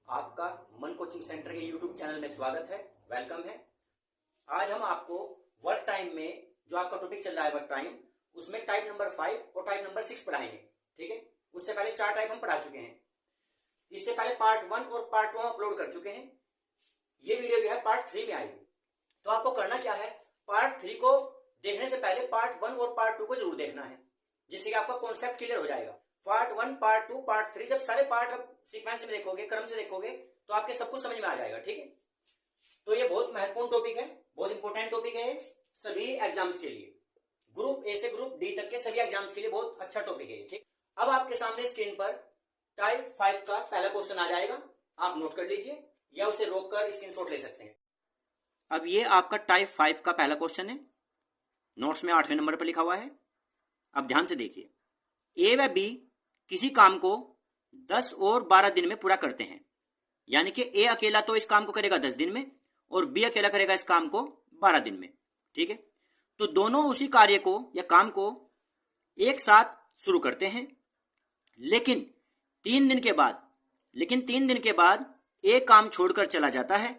आपका मन coaching centre के यूट्यूब चैनल में स्वागत है, वेलकम है। आज हम आपको वर्क टाइम में जो आपका टॉपिक चल रहा है वर्क टाइम, उसमें टाइप नंबर 5 और टाइप नंबर 6 पढ़ाएंगे। ठीक है, उससे पहले 4 टाइप हम पढ़ा चुके हैं। इससे पहले पार्ट 1 और पार्ट 2 हम अपलोड कर चुके हैं। ये वीडियो जो है पार्ट 3 में आएगी। तो आपको करना क्या है, पार्ट 3 को देखने से पहले पार्ट 1 और पार्ट 2 को जरूर देखना है, जिससे कि आपका कॉन्सेप्ट क्लियर हो जाएगा। पार्ट 1, पार्ट 2, पार्ट 3 जब सारे पार्ट आप सीक्वेंस में देखोगे, क्रम से देखोगे, तो आपके सब कुछ समझ में आ जाएगा। ठीक है, तो ये बहुत महत्वपूर्ण टॉपिक है, बहुत इंपॉर्टेंट टॉपिक है सभी एग्जाम्स के लिए। ग्रुप ए से ग्रुप डी तक के सभी एग्जाम्स के लिए बहुत अच्छा टॉपिक है। ठीक, अब आपके सामने स्क्रीन पर टाइप 5 का पहला क्वेश्चन आ जाएगा, आप नोट कर लीजिए या उसे रोककर स्क्रीनशॉट ले सकते हैं। अब ये आपका टाइप 5 का पहला क्वेश्चन है, नोट्स में 8वें नंबर पर लिखा हुआ है। अब ध्यान से देखिए, ए व बी किसी काम को 10 और 12 दिन में पूरा करते हैं। यानी कि ए अकेला तो इस काम को करेगा 10 दिन में और बी अकेला करेगा इस काम को 12 दिन में। ठीक है, तो दोनों उसी कार्य को या काम को एक साथ शुरू करते हैं, लेकिन 3 दिन के बाद ए काम छोड़कर चला जाता है।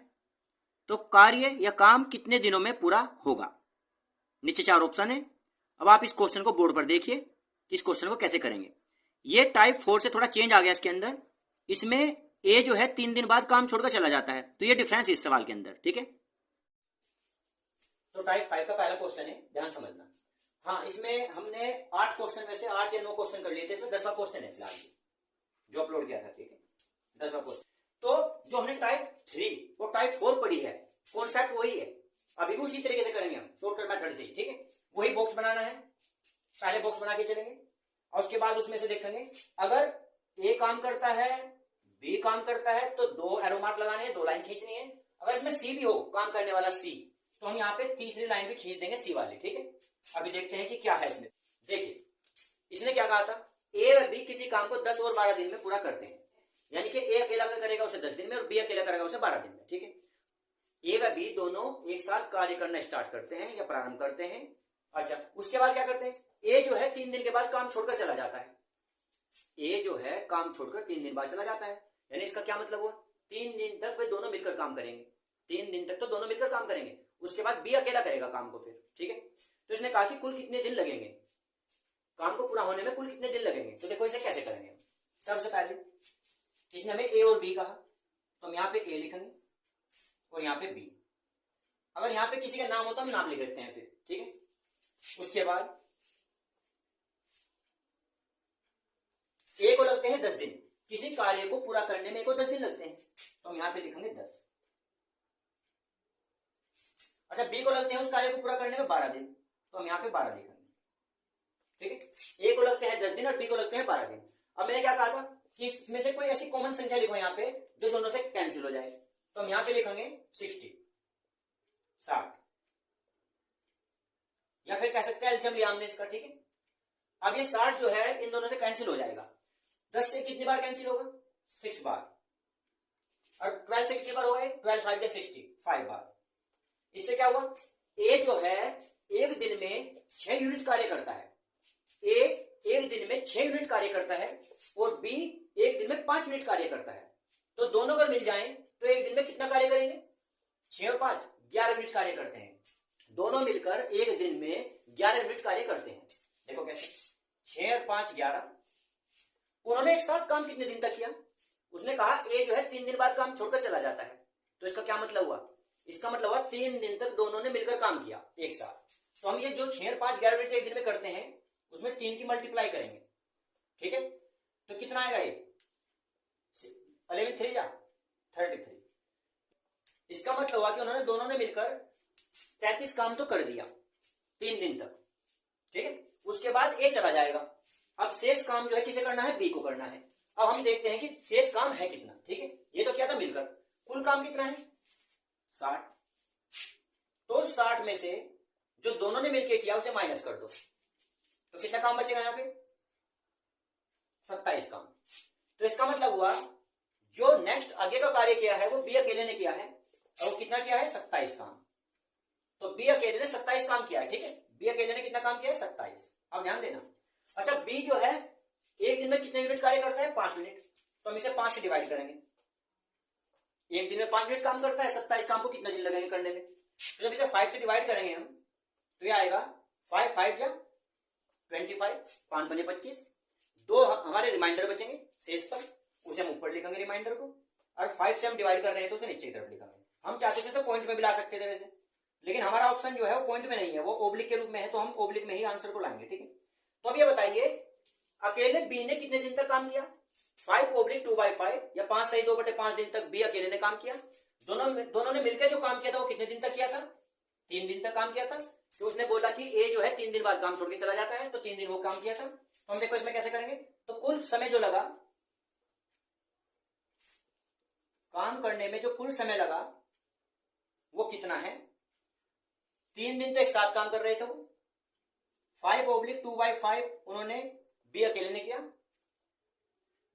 तो कार्य या काम कितने दिनों में पूरा होगा? नीचे 4 ऑप्शन है। अब आप इस क्वेश्चन को बोर्ड पर देखिए कि इस क्वेश्चन को कैसे करेंगे। ये टाइप 4 से थोड़ा चेंज आ गया इसके अंदर। इसमें ए जो है 3 दिन बाद काम छोड़कर चला जाता है, तो ये डिफरेंस इस सवाल के अंदर। ठीक है, तो टाइप 5 का पहला क्वेश्चन है, ध्यान समझना। हाँ, इसमें हमने 8 क्वेश्चन में से 8 या 9 क्वेश्चन कर लिए थे, इसमें 10वां क्वेश्चन है फिलहाल जो अपलोड किया था। ठीक है, 10वां क्वेश्चन। तो जो हमने टाइप 3 और टाइप 4 पढ़ी है, कॉन्सेप्ट वही है, अभी भी उसी तरीके से करेंगे हम, शॉर्टकट मेथड से। ठीक है, वही बॉक्स बनाना है, पहले बॉक्स बना के चलेंगे और उसके बाद उसमें से देखेंगे अगर ए काम करता है, बी काम करता है, तो 2 एरो मार्क लगाने हैं, 2 लाइन खींचनी है। अगर इसमें सी भी हो, काम करने वाला सी, तो हम यहाँ पे तीसरी लाइन भी खींच देंगे सी वाली। ठीक है, अभी देखते हैं कि क्या है इसमें। देखिए, इसने क्या कहा था, ए व बी किसी काम को 10 और 12 दिन में पूरा करते हैं। यानी कि ए अकेला करेगा उसे 10 दिन में और बी अकेला करेगा उसे 12 दिन में। ठीक है, ए व बी दोनों एक साथ कार्य करना स्टार्ट करते हैं या प्रारंभ करते हैं। अच्छा, उसके बाद क्या करते हैं, ए जो है 3 दिन के बाद काम छोड़कर चला जाता है। ए जो है काम छोड़कर 3 दिन बाद चला जाता है, यानी इसका क्या मतलब हुआ, 3 दिन तक वे दोनों मिलकर काम करेंगे। 3 दिन तक तो दोनों मिलकर काम करेंगे, उसके बाद बी अकेला करेगा काम को फिर। ठीक है, तो इसने कहा कि कुल कितने दिन लगेंगे, काम को पूरा होने में कुल कितने दिन लगेंगे। तो देखो इसे कैसे करेंगे। सबसे पहले इसने हमें ए और बी कहा, तो हम यहाँ पे ए लिखेंगे और यहाँ पे बी। अगर यहाँ पे किसी का नाम हो तो हम नाम लिख देते हैं फिर। ठीक है, उसके बाद ए को लगते हैं 10 दिन, किसी कार्य को पूरा करने में को 10 दिन लगते हैं, तो हम यहां पे लिखेंगे 10। अच्छा, बी को लगते हैं उस कार्य को पूरा करने में 12 दिन, तो हम यहां पे 12 लिखेंगे। ठीक है, ए को लगते हैं 10 दिन और बी को लगते हैं 12 दिन। अब मैंने क्या कहा था कि इसमें से कोई ऐसी कॉमन संख्या लिखो यहाँ पे जो दोनों से कैंसिल हो जाए, तो हम यहां पे लिखेंगे 60, या फिर कह सकते हैं एलसीएम लिया हमने इसका। ठीक है, अब ये 60 जो है इन दोनों से कैंसिल हो जाएगा। 10 से कितनी बार कैंसिल होगा, 6 बार। और 12 से कितनी बार होगा, 12 5 या 60, 5 बार। इससे क्या हुआ, ए जो है एक दिन में 6 यूनिट कार्य करता है। ए एक दिन में 6 यूनिट कार्य करता है और बी एक दिन में 5 यूनिट कार्य करता है। तो दोनों अगर मिल जाएं तो एक दिन में कितना कार्य करेंगे, 6 और 5 11 यूनिट कार्य करते हैं। दोनों मिलकर एक दिन में 11 यूनिट कार्य करते हैं। देखो कैसे, 6 और 5 11। उन्होंने एक साथ काम कितने दिन तक किया, उसने कहा ए जो है 3 दिन बाद काम छोड़कर चला जाता है। तो इसका क्या मतलब हुआ, इसका मतलब हुआ 3 दिन तक दोनों ने मिलकर काम किया एक साथ। तो हम ये जो 6 और 5 11 मिनट एक दिन में करते हैं, उसमें 3 की मल्टीप्लाई करेंगे। ठीक है, तो कितना आएगा ये 11 3 या 33। इसका मतलब हुआ कि उन्होंने दोनों ने मिलकर 33 काम तो कर दिया 3 दिन तक। ठीक है, उसके बाद ए चला जाएगा। अब शेष काम जो है किसे करना है, बी को करना है। अब हम देखते हैं कि शेष काम है कितना। ठीक है, ये तो क्या था मिलकर, कुल काम कितना है 60। तो 60 में से जो दोनों ने मिलकर किया उसे माइनस कर दो, तो कितना काम बचेगा यहाँ पे, 27 काम। तो इसका मतलब हुआ जो नेक्स्ट आगे का कार्य किया है वो बी अकेले ने किया है, और वो कितना किया है, 27 काम। तो बी अकेले ने 27 काम किया है। ठीक है, बी अकेले ने कितना काम किया है, 27। अब ध्यान देना। अच्छा, बी जो है एक दिन में कितने यूनिट कार्य करता है, 5 यूनिट, तो हम इसे 5 से डिवाइड करेंगे। एक दिन में 5 मिनट काम करता है, 27 काम को कितना दिन लगेंगे करने में। तो जब इसे 5 से डिवाइड करेंगे हम तो ये आएगा 5 5 जा 25, 5 बने 25, 2 हमारे रिमाइंडर बचेंगे शेष पर, उसे हम ऊपर लिखेंगे रिमाइंडर को, और 5 से हम डिवाइड कर रहे हैं तो उसे नीचे की तरफ लिखेंगे। हम चाहते थे तो पॉइंट में भी ला सकते थे वैसे, लेकिन हमारा ऑप्शन जो है वो पॉइंट में नहीं है, वो ओब्लिक के रूप में है, तो हम ओब्लिक में ही आंसर को लाएंगे। ठीक है, तो अब ये बताइए अकेले बी ने कितने दिन तक काम किया? 5/2/5 या 5 सही 2/5 दिन तक बी अकेले ने काम किया। दोनों ने मिलकर जो काम किया था वो कितने दिन तक किया था? 3 दिन तक काम किया था। तो उसने बोला कि ए जो है 3 दिन बाद काम छोड़ के चला जाता है, तो 3 दिन वो काम किया था। तो हम देखो इसमें कैसे करेंगे, तो कुल समय जो लगा काम करने में, जो कुल समय लगा वो कितना है? 3 दिन तो एक साथ काम कर रहे थे वो। 5/2/5 उन्होंने बी अकेले ने किया,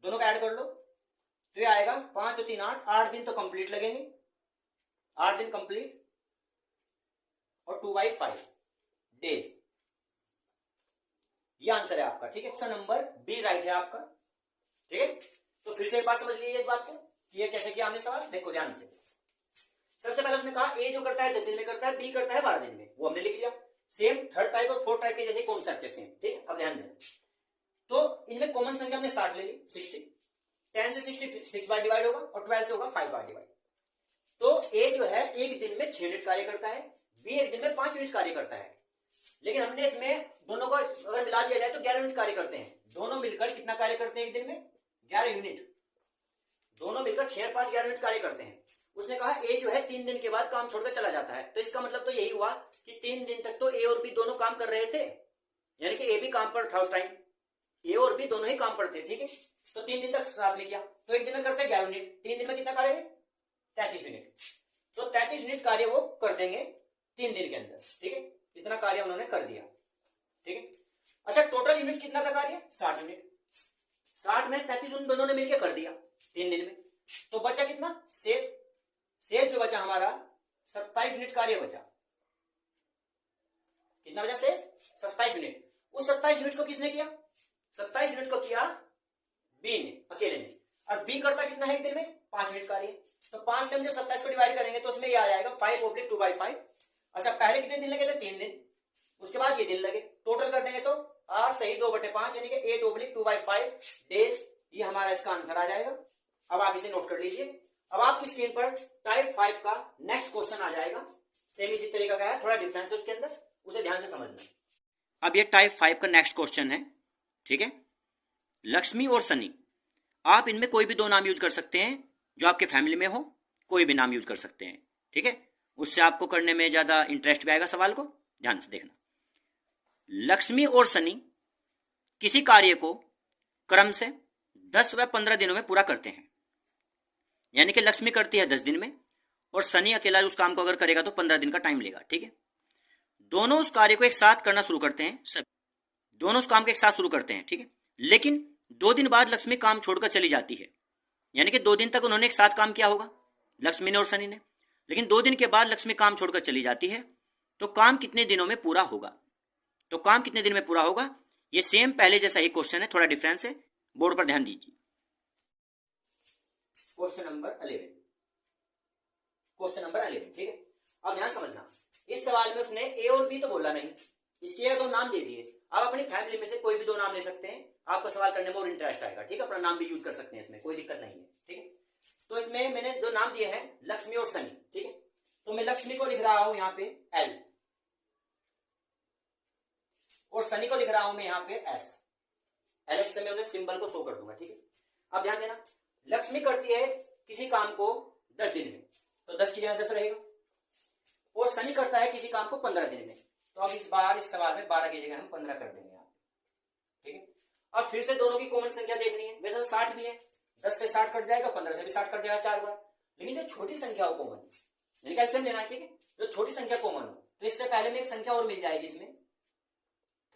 दोनों का ऐड कर लो तो ये आएगा 5 तो 3 8, 8 दिन तो कंप्लीट लगेंगे, 8 दिन कंप्लीट, और 2/5 डेज। ये आंसर है आपका। ठीक है, ऑप्शन नंबर बी राइट है आपका। ठीक है, तो फिर से एक बार समझ लीजिए इस बात को कि ये कैसे किया हमने सवाल। देखो ध्यान से, सबसे पहले उसने कहा ए जो करता है 10 दिन में करता है, बी करता है 12 दिन में, वो हमने लिख लिया। सेम थर्ड टाइप और फोर्थ टाइप के जैसे कॉन्सेप्ट है सेम। ठीक है, अब ध्यान देना, तो इनमें कॉमन संख्या हमने 60 ले ली, 60, 10 से 66 बार डिवाइड होगा और 12 से होगा 5 बार डिवाइड। तो ए जो है एक दिन में 6 मिनट कार्य करता है, बी एक दिन में 5 मिनट कार्य करता है, लेकिन हमने इसमें दोनों को अगर मिला दिया जाए तो 11 मिनट कार्य करते हैं। दोनों मिलकर कितना कार्य करते हैं एक दिन में? 11 यूनिट। दोनों मिलकर 6 5 11 मिनट कार्य करते हैं। उसने कहा ए जो है 3 दिन के बाद काम छोड़कर चला जाता है, तो इसका मतलब तो यही हुआ कि 3 दिन तक तो ए और बी दोनों काम कर रहे थे, यानी कि ए भी काम पर था उस टाइम, ए और बी दोनों ही काम पर थे। ठीक है, तो 3 दिन तक साथ में किया, तो एक दिन में करते हैं 11 मिनट, 3 दिन में कितना कार्य है? 33 मिनट। तो 33 मिनट कार्य वो कर देंगे 3 दिन के अंदर। ठीक है, इतना कार्य उन्होंने कर दिया। ठीक है, अच्छा टोटल यूनिट कितना था कार्य? 60 यूनिट। 60 में 33 उन दोनों ने मिलकर कर दिया 3 दिन में, तो बचा कितना? शेष जो बचा हमारा 27 यूनिट कार्य बचा। कितना बचा शेष? 27 यूनिट। उस 27 यूनिट को किसने किया? 27 यूनिट को किया बी ने अकेले ने, और बी करता कितना है एक दिन में? 5 मिनट कार्य। तो 5 से हम जब 27 को डिवाइड करेंगे तो उसमें ये आ जाएगा 5/2/5। अच्छा पहले कितने दिन लगे थे? 3 दिन, उसके बाद ये दिन लगे, टोटल कर देंगे तो 8 सही 2/5 यानी कि 8/2/5 डेज। ये हमारा इसका आंसर आ जाएगा। अब आप इसे नोट कर लीजिए। अब आपकी स्क्रीन पर टाइप 5 का नेक्स्ट क्वेश्चन आ जाएगा, सेम इसी तरीका का है, थोड़ा डिफरेंस है उसके अंदर, उसे ध्यान से समझना। अब ये टाइप 5 का नेक्स्ट क्वेश्चन है। ठीक है, लक्ष्मी और सनी, आप इनमें कोई भी 2 नाम यूज कर सकते हैं जो आपके फैमिली में हो, कोई भी नाम यूज कर सकते हैं। ठीक है, उससे आपको करने में ज्यादा इंटरेस्ट भी आएगा सवाल को। ध्यान से देखना, लक्ष्मी और सनी किसी कार्य को क्रम से 10 व 15 दिनों में पूरा करते हैं, यानी कि लक्ष्मी करती है 10 दिन में और सनी अकेला उस काम को अगर करेगा तो 15 दिन का टाइम लेगा। ठीक है, दोनों उस कार्य को एक साथ करना शुरू करते हैं, सब दोनों उस काम को एक साथ शुरू करते हैं। ठीक है, लेकिन 2 दिन बाद लक्ष्मी काम छोड़कर चली जाती है, यानी कि 2 दिन तक उन्होंने एक साथ काम किया होगा लक्ष्मी ने और सनी ने, लेकिन 2 दिन के बाद लक्ष्मी काम छोड़कर चली जाती है, तो काम कितने दिनों में पूरा होगा? तो काम कितने दिन में पूरा होगा? ये सेम पहले जैसा ही क्वेश्चन है, थोड़ा डिफरेंस है, बोर्ड पर ध्यान दीजिए। Question number 11। ठीक है, अब ध्यान समझना, इस सवाल में उसने ए और बी तो बोला नहीं, इसके 2 नाम दे दिए। आप अपनी फैमिली में से कोई भी 2 नाम ले सकते हैं, आपका सवाल करने में और इंटरेस्ट आएगा। ठीक है, अपना नाम भी यूज कर सकते हैं, इसमें कोई दिक्कत नहीं है। ठीक है, तो इसमें मैंने 2 नाम दिए हैं, लक्ष्मी और सनी। ठीक है, तो मैं लक्ष्मी को लिख रहा हूं यहाँ पे एल और सनी को लिख रहा हूं मैं यहाँ पे एस। एल से मैं उन्हें सिंबल को शो कर दूंगा। ठीक है, अब ध्यान देना, लक्ष्मी करती है किसी काम को 10 दिन में, तो 10 की जगह 10 रहेगा, और सनी करता है किसी काम को 15 दिन में, तो अब इस बार इस सवाल में 12 की जगह हम 15 कर देंगे यहाँ। ठीक है, अब फिर से दोनों की कॉमन संख्या देखनी है, वैसे तो 60 भी है, 10 से 60 कट जाएगा, 15 से भी 60 कट जाएगा 4 बार, लेकिन जो छोटी संख्या हो कॉमन, यानी कैल्सियम लेना है। ठीक है, जो छोटी संख्या कॉमन हो, तो इससे पहले में एक संख्या और मिल जाएगी इसमें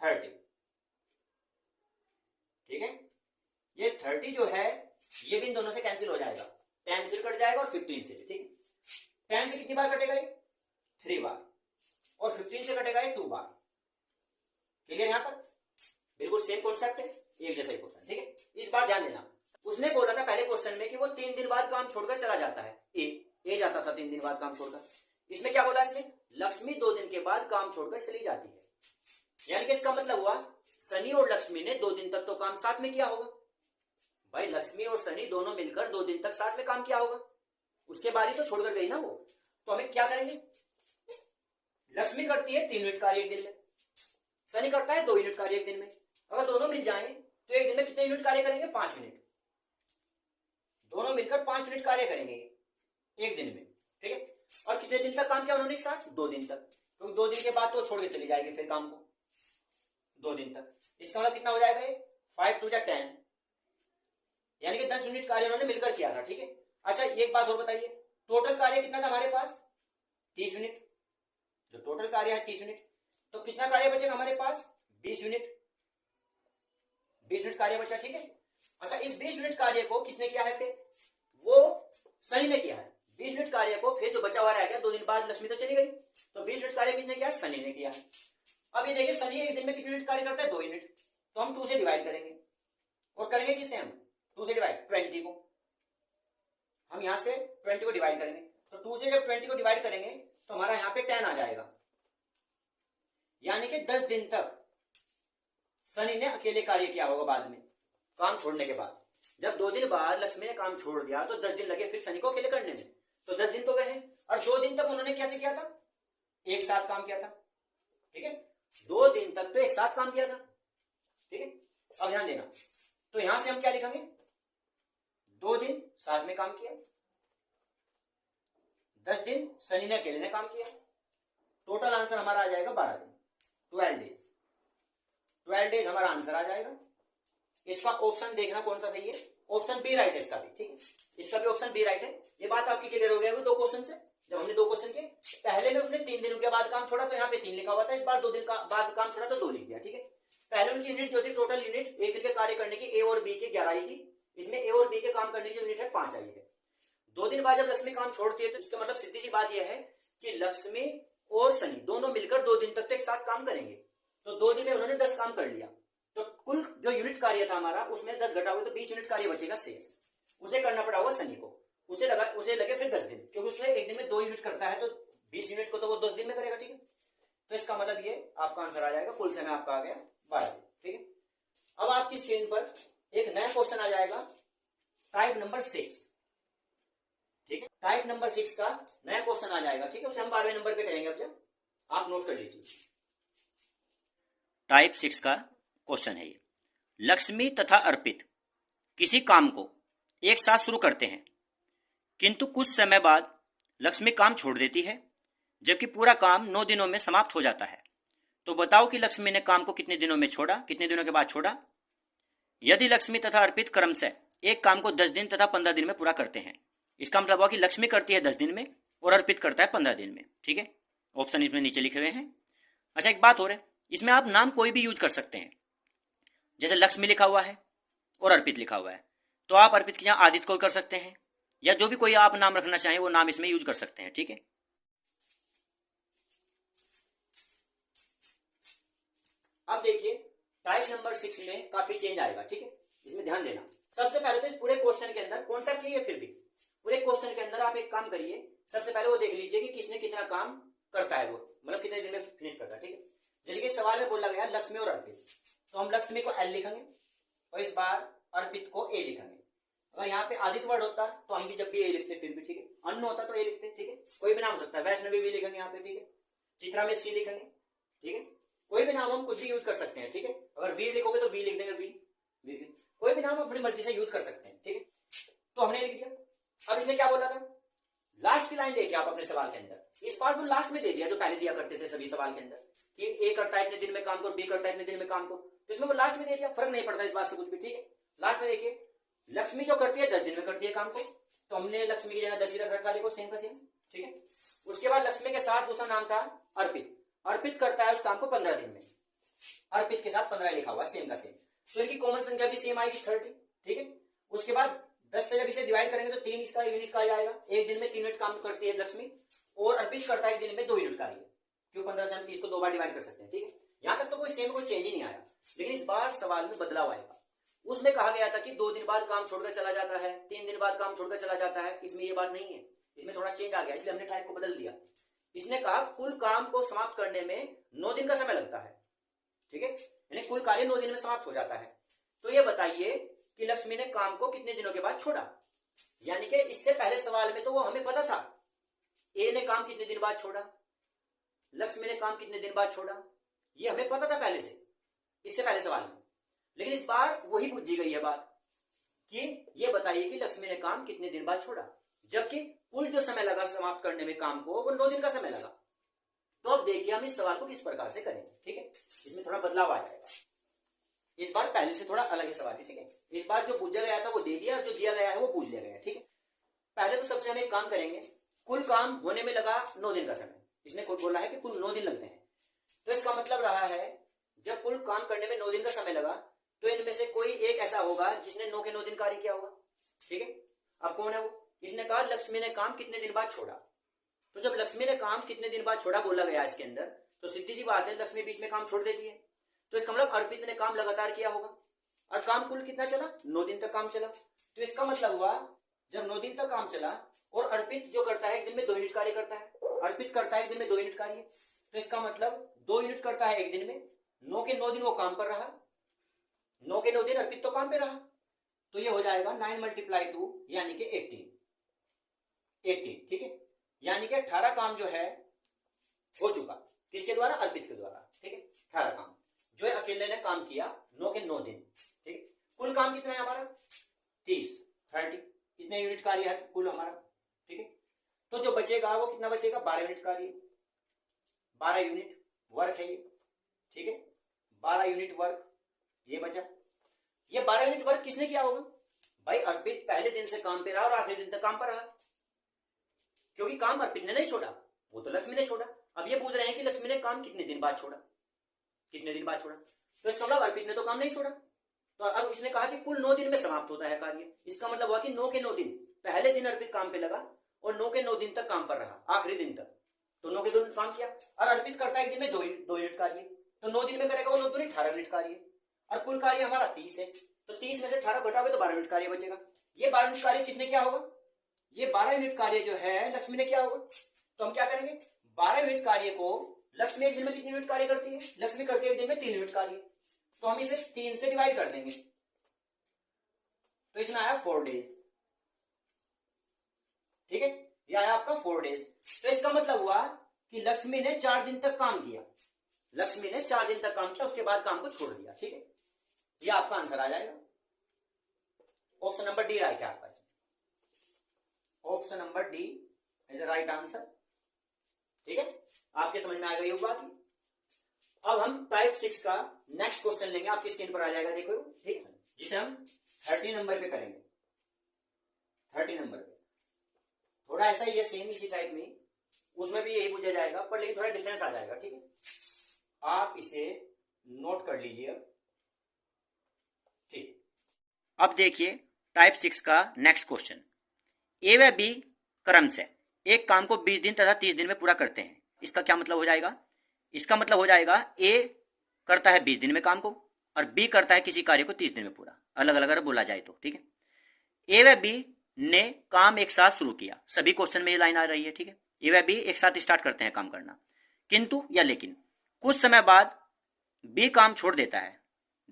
30। ठीक है, ये 30 जो है ये भी इन दोनों से कैंसिल हो जाएगा, 10 से कट जाएगा और 15 से। ठीक है, 10 से कितनी बार कटेगा ये? 3 बार, और 15 से कटेगा ये 2 बार। क्लियर यहां तक? बिल्कुल सेम कॉन्सेप्ट है, एक जैसा ही क्वेश्चन। ठीक है, इस बार ध्यान देना, उसने बोला था पहले क्वेश्चन में कि वो 3 दिन बाद काम छोड़कर चला जाता है ए, बाद काम छोड़कर। इसमें क्या बोला इसने, लक्ष्मी 2 दिन के बाद काम छोड़कर चली जाती है, यानी कि इसका मतलब हुआ शनि और लक्ष्मी ने 2 दिन तक तो काम साथ में किया होगा। भाई लक्ष्मी और शनि दोनों मिलकर 2 दिन तक साथ में काम किया होगा, उसके बाद ही तो छोड़कर गई ना वो। तो हमें क्या करेंगे, लक्ष्मी करती है 3 यूनिट कार्य एक दिन में, शनि करता है 2 यूनिट कार्य एक दिन में। अगर दोनों मिल जाएं तो एक दिन में कितने यूनिट कार्य करेंगे, 5 यूनिट। दोनों मिलकर 5 यूनिट कार्य करेंगे एक दिन में, ठीक है। और कितने दिन तक काम किया उन्होंने एक साथ, 2 दिन तक, क्योंकि 2 दिन के बाद तो छोड़ के चली जाएगी फिर काम को, 2 दिन तक। इसका मतलब कितना हो जाएगा, 5 2 10, यानी कि 10 यूनिट कार्य उन्होंने मिलकर किया था, ठीक है। अच्छा एक बात और बताइए, टोटल कार्य कितना था हमारे पास, 30 यूनिट। जो टोटल कार्य है 30 यूनिट, तो कितना कार्य बचेगा हमारे पास, 20 यूनिट। 20 यूनिट कार्य बचा, ठीक है। अच्छा इस 20 यूनिट कार्य को किसने किया है, फिर वो शनि ने किया है। 20 यूनिट कार्य को फिर जो बचा हुआ रह गया, 2 दिन बाद लक्ष्मी तो चली गई, तो 20 यूनिट कार्य किसने किया, शनि ने किया है। अब ये देखिए शनि एक दिन में कितने यूनिट कार्य करता है, 2 यूनिट। तो हम 2 से डिवाइड करेंगे, और करेंगे किससे, हम 2 से डिवाइड 20 को, हम यहां से 20 को डिवाइड करेंगे। तो 2 से जब 20 को डिवाइड करेंगे तो हमारा यहाँ पे 10 आ जाएगा, यानी कि 10 दिन तक शनि ने अकेले कार्य किया होगा बाद में, काम छोड़ने के बाद। जब 2 दिन बाद लक्ष्मी ने काम छोड़ दिया तो 10 दिन लगे फिर शनि को अकेले करने में, तो 10 दिन तो गए हैं। और 2 दिन तक उन्होंने कैसे किया था, एक साथ काम किया था, ठीक है। 2 दिन तक तो एक साथ काम किया था, ठीक है। अब ध्यान देना, तो यहां से हम क्या लिखेंगे, 2 दिन साथ में काम किया, 10 दिन शनि ने अकेले ने काम किया, टोटल आंसर हमारा आ जाएगा 12 दिन, 12 डेज। 12 डेज हमारा आंसर आ जाएगा। इसका ऑप्शन देखना कौन सा सही है, ऑप्शन बी राइट है इसका भी, ठीक है। इसका भी ऑप्शन बी राइट है। ये बात आपकी क्लियर हो गया 2 क्वेश्चन से। जब हमने 2 क्वेश्चन किए, पहले में उसने 3 दिन के बाद काम छोड़ा तो यहाँ पे 3 लिखा हुआ था, इस बार 2 दिन का बाद काम छोड़ा तो 2 लिख दिया, ठीक है। पहले उनकी यूनिट जो थी, टोटल यूनिट एक दिन के कार्य करने की ए और बी के 11 आई थी, इसमें ए और बी के काम करने की यूनिट है 5 आई है। 2 दिन बाद जब लक्ष्मी काम छोड़ती है तो इसका मतलब सीधी सी बात यह है कि लक्ष्मी और शनि दोनों मिलकर 2 दिन तक तो एक साथ काम करेंगे। तो 2 दिन में उन्होंने 10 काम कर लिया, तो कुल जो यूनिट कार्य था हमारा उसमें 10 घटा हुआ तो 20 यूनिट कार्य बचेगा शेष, उसे करना पड़ा हुआ शनि को। उसे लगे फिर 10 दिन, क्योंकि उसने एक दिन में 2 यूनिट करता है तो 20 यूनिट को तो वो 10 दिन में करेगा, ठीक है। तो इसका मतलब ये आपका आंसर आ जाएगा, फुल समय आपका आ गया 12 दिन, ठीक है। अब आपकी स्क्रीन पर एक नया क्वेश्चन आ जाएगा, टाइप नंबर 6, ठीक है। टाइप नंबर 6 का नया क्वेश्चन आ जाएगा, ठीक है। उसे हम 12वें नंबर पे करेंगे। अब जब आप नोट कर लीजिए, टाइप 6 का क्वेश्चन है ये। लक्ष्मी तथा अर्पित किसी काम को एक साथ शुरू करते हैं, किंतु कुछ समय बाद लक्ष्मी काम छोड़ देती है, जबकि पूरा काम 9 दिनों में समाप्त हो जाता है। तो बताओ कि लक्ष्मी ने काम को कितने दिनों में छोड़ा, कितने दिनों के बाद छोड़ा। यदि लक्ष्मी तथा अर्पित क्रमशः एक काम को 10 दिन तथा 15 दिन में पूरा करते हैं, इसका मतलब हुआ कि लक्ष्मी करती है 10 दिन में और अर्पित करता है 15 दिन में, ठीक है। ऑप्शन इसमें नीचे लिखे हुए हैं। अच्छा एक बात और है, इसमें आप नाम कोई भी यूज कर सकते हैं, जैसे लक्ष्मी लिखा हुआ है और अर्पित लिखा हुआ है, तो आप अर्पित की जगह आदित्य को कर सकते हैं, या जो भी कोई आप नाम रखना चाहें वो नाम इसमें यूज कर सकते हैं, ठीक है। अब देखिए टाइप नंबर 6 में काफी चेंज आएगा, ठीक है। इसमें ध्यान देना। सबसे पहले तो इस पूरे क्वेश्चन के अंदर कॉन्सेप्ट ही है, फिर भी पूरे क्वेश्चन के अंदर आप एक काम करिए, सबसे पहले वो देख लीजिए कि किसने कितना काम करता है, वो मतलब कितने दिन में फिनिश करता है, ठीक है। जैसे कि सवाल में बोला गया लक्ष्मी और अर्पित, तो हम लक्ष्मी को एल लिखेंगे और इस बार अर्पित को ए लिखेंगे। अगर यहाँ पे आदित्य वर्ड होता तो हम भी जब भी ए लिखते फिर भी, ठीक है। अन्न होता तो ए लिखते, ठीक है। कोई भी नाम हो सकता है, वैष्णवी भी लिखेंगे यहाँ पे, ठीक है। चित्रा में सी लिखेंगे, ठीक है। कोई भी नाम हम कुछ भी यूज कर सकते हैं, ठीक है। अगर वीर लिखोगे तो वी लिख देंगे, वीर कोई भी नाम अपनी मर्जी से यूज कर सकते हैं, ठीक है। तो हमने लिख दिया। अब इसने क्या बोला था, लास्ट की लाइन देखिए आप अपने सवाल के अंदर, इस पार्ट को लास्ट में दे दिया जो पहले दिया करते थे सभी सवाल के अंदर, कि ए करता है इतने दिन में काम को, बी करता है इतने दिन में काम को, तो इसमें वो लास्ट में दे दिया, फर्क नहीं पड़ता इस बात से कुछ भी, ठीक है। लास्ट में देखिए लक्ष्मी जो करती है 10 दिन में करती है काम को, तो हमने लक्ष्मी की जगह 10 ही रख रखा, देखो सेम का सेम, ठीक है। उसके बाद लक्ष्मी के साथ दूसरा नाम था अर्पित, अर्पित करता है उस काम को 15 दिन में, अर्पित के साथ 15 लिखा हुआ सेम का सेम, तो इनकी कॉमन संख्या भी सेम आएगी 30, ठीक है। उसके बाद 10 से जब इसे डिवाइड करेंगे तो 3 इसका यूनिट कार्य आएगा, एक दिन में 3 यूनिट काम करती है लक्ष्मी, और अर्पित करता है एक दिन में 2 यूनिट कार्य, क्यों 15 से हम 30 को 2 बार डिवाइड कर सकते हैं, ठीक है। यहां तक तो कोई सेम कोई चेंज ही नहीं आया, लेकिन इस बार सवाल में बदलाव आएगा। उसमें कहा गया था कि 2 दिन बाद काम छोड़कर चला जाता है, 3 दिन बाद काम छोड़कर चला जाता है, इसमें ये बात नहीं है। इसमें थोड़ा चेंज आ गया, इसलिए हमने टाइप को बदल दिया। इसने कहा कुल काम को समाप्त करने में 9 दिन का समय लगता है, ठीक है, यानी कुल कार्य 9 दिन में समाप्त हो जाता है। तो ये बताइए कि लक्ष्मी ने काम को कितने दिनों के बाद छोड़ा। यानी कि इससे पहले सवाल में तो वो हमें पता था, ए ने काम कितने दिन बाद छोड़ा, लक्ष्मी ने काम कितने दिन बाद छोड़ा, ये हमें पता था पहले से, इससे पहले सवाल में। लेकिन इस बार वही पूछी गई है बात कि ये बताइए कि लक्ष्मी ने काम कितने दिन बाद छोड़ा, जबकि कुल जो समय लगा समाप्त करने में काम को वो 9 दिन का समय लगा। तो अब देखिए हम इस सवाल को किस प्रकार से करेंगे, ठीक है, इसमें थोड़ा बदलाव आ जाएगा। इस बार पहले से थोड़ा अलग है सवाल, ठीक है। इस बार जो पूछा गया था वो दे दिया और जो दिया गया है वो पूछ लिया गया, ठीक है। पहले तो सबसे हम एक काम करेंगे, कुल काम होने में लगा 9 दिन का समय। इसने खुद बोला है कि कुल 9 दिन लगते हैं, तो इसका मतलब रहा है जब कुल काम करने में 9 दिन का समय लगा तो इनमें से कोई एक ऐसा होगा जिसने 9 के 9 दिन कार्य किया होगा, ठीक है। अब कौन है वो? इसने कहा लक्ष्मी ने काम कितने दिन बाद छोड़ा, तो जब लक्ष्मी ने काम कितने दिन बाद छोड़ा बोला गया इसके अंदर, तो सीधी सी बात है लक्ष्मी बीच में काम छोड़ देती है, तो इसका मतलब अर्पित ने काम लगातार किया होगा और काम कुल कितना चला, 9 दिन तक काम चला। तो इसका मतलब हुआ जब 9 दिन तक काम चला और अर्पित जो करता है एक दिन में 2 यूनिट कार्य करता है, अर्पित करता है एक दिन में 2 यूनिट कार्य, तो इसका मतलब 2 यूनिट करता है एक दिन में, 9 के 9 दिन वो काम पर रहा, 9 के 9 दिन अर्पित तो काम पे रहा, तो ये हो जाएगा 9 × 2 यानी कि 18, ठीक है। यानी कि 18 काम जो है हो चुका, किसके द्वारा? अर्पित के द्वारा, ठीक है। 18 काम जो है अकेले ने काम किया 9 के 9 दिन, ठीक है। कुल काम कितना है हमारा? 30 कितने यूनिट कार्य है कुल हमारा, ठीक है। तो जो बचेगा वो कितना बचेगा? 12 यूनिट कार्य, 12 यूनिट वर्क है ये, ठीक है। 12 यूनिट वर्क ये बचा। ये 12 यूनिट वर्क किसने किया होगा? भाई अर्पित पहले दिन से काम पे रहा और आखिरी दिन तक काम पर रहा, क्योंकि काम अर्पित ने नहीं छोड़ा, वो तो लक्ष्मी ने छोड़ा। अब ये पूछ रहे हैं कि लक्ष्मी ने काम कितने दिन बाद छोड़ा, कितने दिन बाद छोड़ा, तो इसका मतलब अर्पित ने तो काम नहीं छोड़ा। तो अब इसने कहा कि कुल 9 दिन में समाप्त होता है कार्य, इसका मतलब हुआ कि 9 के 9 दिन, पहले दिन अर्पित काम पे लगा और 9 के 9 दिन तक काम पर रहा, आखिरी दिन तक, तो 9 के 2 दिन काम किया। और अर्पित करता है एक दिन में 2 यूनिट कार्य, तो 9 दिन में करेगा वो 9 दूनी 18 यूनिट कार्य, और कुल कार्य हमारा 30 है, तो 30 में से 18 घटाओगे तो 12 यूनिट कार्य बचेगा। ये 12 यूनिट कार्य किसने किया होगा? ये 12 यूनिट कार्य जो है लक्ष्मी ने किया होगा। तो हम क्या करेंगे, 12 यूनिट कार्य को लक्ष्मी एक दिन में कितनी यूनिट कार्य करती है? लक्ष्मी करती है एक दिन में 3 यूनिट कार्य, तो हम इसे 3 से डिवाइड कर देंगे, तो इसमें आया 4 डेज, ठीक है। ये आया आपका 4 डेज। तो इसका मतलब हुआ कि लक्ष्मी ने 4 दिन तक काम किया, लक्ष्मी ने 4 दिन तक काम किया, उसके बाद काम को छोड़ दिया, ठीक है। ये आपका आंसर आ जाएगा। ऑप्शन नंबर डी राइट है आपका, option number D is the right answer, ठीक है। आपके समझ में आ गई बात। अब हम टाइप 6 का नेक्स्ट क्वेश्चन लेंगे, आपकी स्क्रीन पर आ जाएगा, देखो, ठीक है, जिसे हम 30 नंबर पे करेंगे। 30 नंबर पे थोड़ा ऐसा ही है, सेम इसी टाइप में, उसमें भी यही पूछा जाएगा, पर लेकिन थोड़ा डिफरेंस आ जाएगा, ठीक है। आप इसे नोट कर लीजिए, ठीक। अब देखिए टाइप 6 का नेक्स्ट क्वेश्चन, ए व बी क्रम से एक काम को 20 दिन तथा 30 दिन में पूरा करते हैं। इसका क्या मतलब हो जाएगा? इसका मतलब हो जाएगा ए करता है 20 दिन में काम को और बी करता है किसी कार्य को 30 दिन में पूरा, अलग अलग अगर बोला जाए तो, ठीक है। ए व बी ने काम एक साथ शुरू किया, सभी क्वेश्चन में ये लाइन आ रही है, ठीक है। ए व बी एक साथ स्टार्ट करते हैं काम करना, किंतु या लेकिन कुछ समय बाद बी काम छोड़ देता है।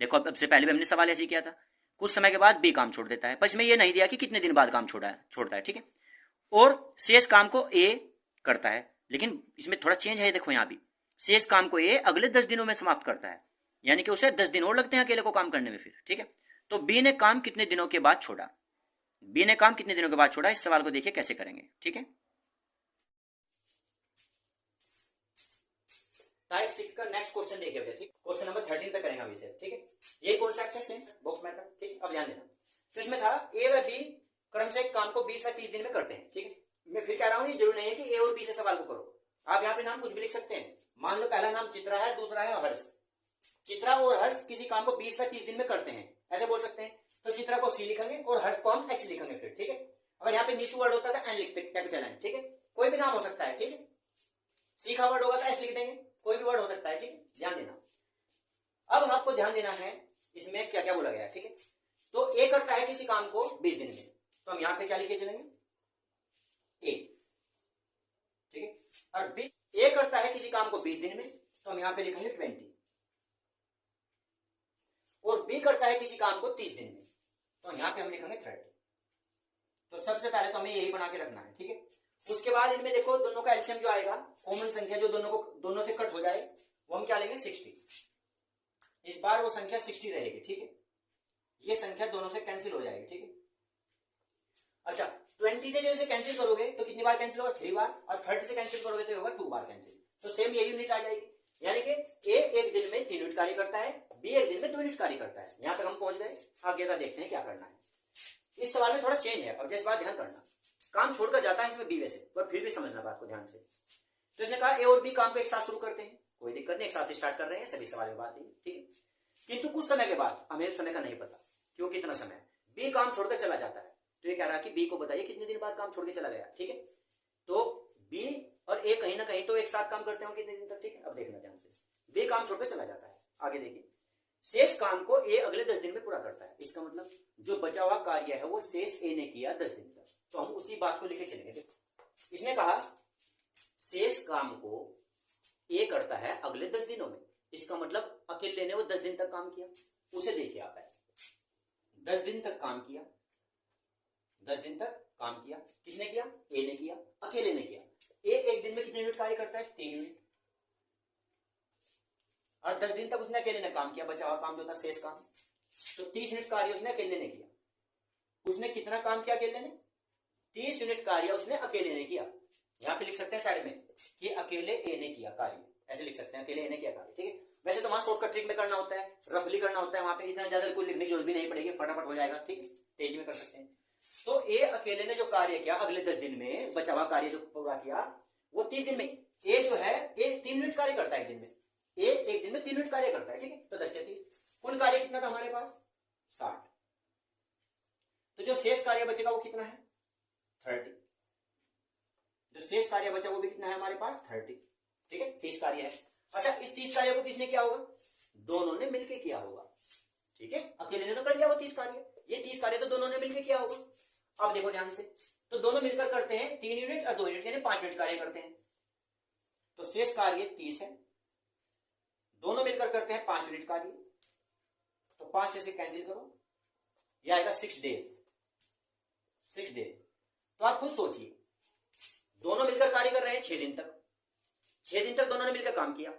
देखो अब से पहले भी हमने सवाल ऐसे किया था, कुछ समय के बाद बी काम छोड़ देता है, पर इसमें यह नहीं दिया कि कितने दिन बाद काम छोड़ता है, ठीक है। और शेष काम को ए करता है, लेकिन इसमें थोड़ा चेंज है, देखो यहाँ भी शेष काम को ए अगले 10 दिनों में समाप्त करता है, यानी कि उसे 10 दिन और लगते हैं अकेले को काम करने में फिर, ठीक है। तो बी ने काम कितने दिनों के बाद छोड़ा, बी ने काम कितने दिनों के बाद छोड़ा, इस सवाल को देखिए कैसे करेंगे, ठीक है। टाइप 6 का नेक्स्ट क्वेश्चन देखिए भैया, ठीक, क्वेश्चन नंबर 13 पे करेंगे अभी से, ठीक है। ये कॉन्सेप्ट है सेम बॉक्स मेथड, ठीक। अब ध्यान देना, तो इसमें था ए व बी क्रम से काम को 20 व 30 दिन में करते हैं, ठीक है। मैं फिर कह रहा हूं ये जरूरी नहीं है कि ए और बी से सवाल को करो, आप यहाँ पे नाम कुछ भी लिख सकते हैं। मान लो पहला नाम चित्रा है, दूसरा है हर्ष। चित्रा और हर्ष किसी काम को 20 व 30 दिन में करते हैं, ऐसे बोल सकते हैं। तो चित्रा को सी लिखेंगे और हर्ष को हम एच लिखेंगे फिर, ठीक है। अगर यहाँ पे नीचू वर्ड होता था एन लिखते, कैपिटल एन, ठीक है। कोई भी नाम हो सकता है, ठीक है। सी का वर्ड होगा तो एस लिख देंगे, कोई भी वर्ड हो सकता है, ठीक है, ध्यान देना। अब आपको ध्यान देना है इसमें क्या क्या बोला गया है, ठीक है। तो ए करता है किसी काम को 20 दिन में, तो हम यहाँ पे क्या लिखे चलेंगे, ए, ठीक है। और बी ए करता है किसी काम को 20 दिन में, तो हम यहां पे लिखेंगे 20, और बी करता है किसी काम को 30 दिन में, तो यहां पे हम लिखेंगे 30। तो सबसे पहले तो हमें यही बना के रखना है, ठीक है। उसके बाद इनमें देखो दोनों का एलसीएम जो आएगा, कॉमन संख्या जो दोनों से कट हो जाए, वो हम क्या लेंगे 60। इस बार वो संख्या 60 रहेगी, ठीक है। ये संख्या दोनों से कैंसिल हो जाएगी, ठीक है। अच्छा, 20 से जो इसे कैंसिल करोगे तो कितनी बार कैंसिल होगा 3 बार, और 30 से कैंसिल करोगे तो होगा 2 बार कैंसिल। तो सेम ये यूनिट आ जाएगी, यानी कि ए एक दिन में 3 यूनिट कार्य करता है, बी एक दिन में 2 यूनिट कार्य करता है। यहां तक हम पहुंच गए, आगे का देखते हैं क्या करना है। इस सवाल में थोड़ा चेंज है, अब जैसे बात ध्यान करना, काम छोड़कर जाता है इसमें बी वैसे, पर फिर भी समझना बात को ध्यान से। तो इसने कहा ए और बी काम को एक साथ शुरू करते हैं, कोई दिक्कत नहीं, एक साथ स्टार्ट कर रहे हैं, सभी सवाल में बात है, ठीक है। किंतु कुछ समय के बाद, हमें समय का नहीं पता क्यों कितना समय, बी काम छोड़कर चला जाता है। तो ये कह रहा है कि बी को बताइए कितने दिन बाद काम छोड़ के चला गया, ठीक है। तो बी और ए कहीं ना कहीं तो एक साथ काम करते हो कितने दिन तक, ठीक है। अब देखना ध्यान से, बी काम छोड़कर चला जाता है, आगे देखिए, शेष काम को ए अगले 10 दिन में पूरा करता है। इसका मतलब जो बचा हुआ कार्य है वो शेष ए ने किया 10 दिन तक, तो हम उसी बात को लेके चलेंगे। देखो इसने कहा शेष काम को ए करता है अगले 10 दिनों में, इसका मतलब अकेले ने वो 10 दिन तक काम किया। उसे देखिए आप, 10 दिन तक काम किया, 10 दिन तक काम किया, किसने किया, ए ने किया, अकेले ने किया। ए एक दिन में कितने यूनिट कार्य करता है 3 यूनिट, और 10 दिन तक उसने अकेले ने काम किया, बचा हुआ काम जो था शेष काम, तो 30 यूनिट कार्य उसने अकेले ने किया। उसने कितना काम किया अकेले ने, 30 यूनिट कार्य उसने अकेले ने किया। यहां पे लिख सकते हैं साइड में कि अकेले ए ने किया कार्य, ऐसे लिख सकते हैं अकेले ए ने किया कार्य, ठीक है। वैसे तो वहां शॉर्टकट ट्रिक में करना होता है, रफली करना होता है, वहां पे इतना ज्यादा कोई लिखने की जरूरत भी नहीं पड़ेगी, फटाफट हो जाएगा, ठीक है, तेज में कर सकते हैं। तो ए अकेले ने जो कार्य किया अगले 10 दिन में, बचा हुआ कार्य जो पूरा किया वो 30 दिन में। ए जो है ए 3 यूनिट कार्य करता है एक दिन में, ए एक दिन में 3 यूनिट कार्य करता है, ठीक है। तो 10 या 30, कुल कार्य कितना था हमारे पास 60। तो जो शेष कार्य बचेगा वो कितना है 30, जो शेष कार्य बचा वो भी कितना है हमारे पास 30, ठीक है, 30 कार्य है। अच्छा, इस 30 कार्य को किसने किया होगा, दोनों ने मिलकर किया होगा, ठीक है। अकेले ने तो कर लिया वो 30 कार्य, ये 30 कार्य तो दोनों ने मिलकर किया होगा। अब देखो ध्यान से, तो दोनों मिलकर करते हैं 3 यूनिट और 2 यूनिट, यानी 5 यूनिट कार्य करते हैं। तो शेष कार्य 30 है, दोनों मिलकर करते हैं 5 यूनिट कार्य, तो 5 से कैंसिल करो, यह आएगा 6 डेज, 6 डेज। तो आप खुद सोचिए, दोनों मिलकर कार्य कर रहे हैं 6 दिन तक, 6 दिन तक दोनों ने मिलकर काम किया।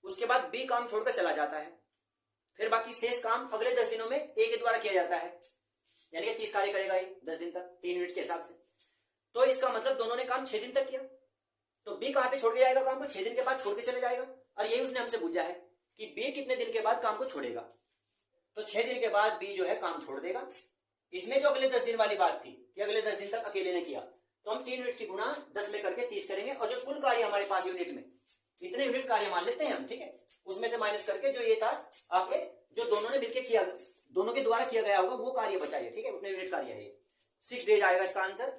उसके बाद बी काम छोड़कर चला जाता है, फिर बाकी शेष काम अगले 10 दिनों में ए के द्वारा किया जाता है, यानी कि 30 कार्य करेगा ये 10 दिन तक 3 यूनिट के हिसाब से। तो इसका मतलब दोनों ने काम 6 दिन तक किया। तो बी कहां पे छोड़ के जाएगा काम को, 6 दिन के बाद छोड़ के चले जाएगा, और यही उसने हमसे पूछा है कि बी कितने दिन के बाद काम को छोड़ेगा। तो 6 दिन के बाद बी जो है काम छोड़ देगा। इसमें जो अगले 10 दिन वाली बात थी कि अगले 10 दिन तक अकेले ने किया, तो हम 3 यूनिट की गुणा 10 में करके 30 करेंगे, और जो कुल कार्य हमारे पास यूनिट में इतने यूनिट कार्य मान लेते हैं हम, ठीक है, उसमें से माइनस करके जो ये था आके जो दोनों ने मिलकर किया, दोनों के द्वारा किया गया होगा वो कार्य बचाइए, ठीक है, उतने यूनिट कार्य है। 6 डेज आएगा इसका आंसर।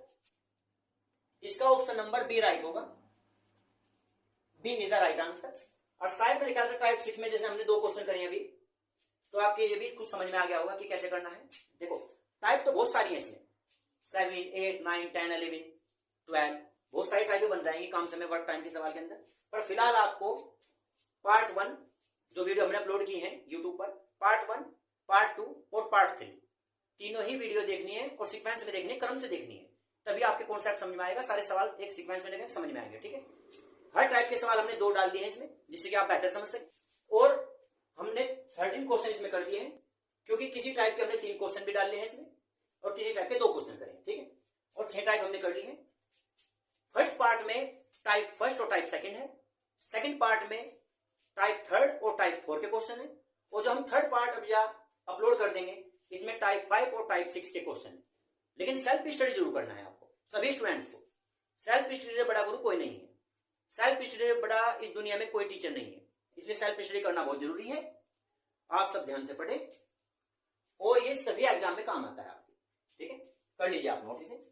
इसका ऑप्शन नंबर बी राइट होगा, B is the right answer. और शायद मेरे ख्याल से टाइप 6 में जैसे हमने 2 क्वेश्चन करे अभी, तो आपके ये भी कुछ समझ में आ गया होगा कि कैसे करना है। देखो टाइप तो बहुत सारी है इसमें, 7, 8, 9, 10, 11, 12, बहुत सारी टाइपें बन जाएंगी काम समय वर्क टाइम के सवाल के अंदर। पर फिलहाल आपको पार्ट 1 जो वीडियो हमने अपलोड की है यूट्यूब पर, पार्ट 1, पार्ट 2 और पार्ट 3, तीनों ही वीडियो देखनी है, और सीक्वेंस में देखनी है, क्रम से देखनी है, तभी आपके कॉन्सेप्ट समझ में आएगा। सारे सवाल एक सीक्वेंस में लेकर समझ में आएंगे, ठीक है। हर टाइप के सवाल हमने 2 डाल दिए हैं इसमें, जिससे कि आप बेहतर समझ सकें। और हमने 13 क्वेश्चन इसमें कर दिए हैं, क्योंकि किसी टाइप के हमने 3 क्वेश्चन भी डाल लिए हैं इसमें, और किसी टाइप के 2 क्वेश्चन करें, ठीक है। और 6 टाइप हमने कर ली है। फर्स्ट पार्ट में टाइप फर्स्ट और टाइप सेकंड है, सेकंड पार्ट में टाइप थर्ड और टाइप 4 के क्वेश्चन है, और जो हम थर्ड पार्ट अब या अपलोड कर देंगे इसमें टाइप 5 और टाइप 6 के क्वेश्चन है। लेकिन सेल्फ स्टडी जरूर करना है आपको, सभी स्टूडेंट्स को। सेल्फ स्टडी से बड़ा गुरु कोई नहीं है, सेल्फ स्टडी से बड़ा इस दुनिया में कोई टीचर नहीं है, इसलिए सेल्फ स्टडी करना बहुत जरूरी है। आप सब ध्यान से पढ़ें, और ये सभी एग्जाम में काम आता है आपके, ठीक है। कर लीजिए आप नोट इसे।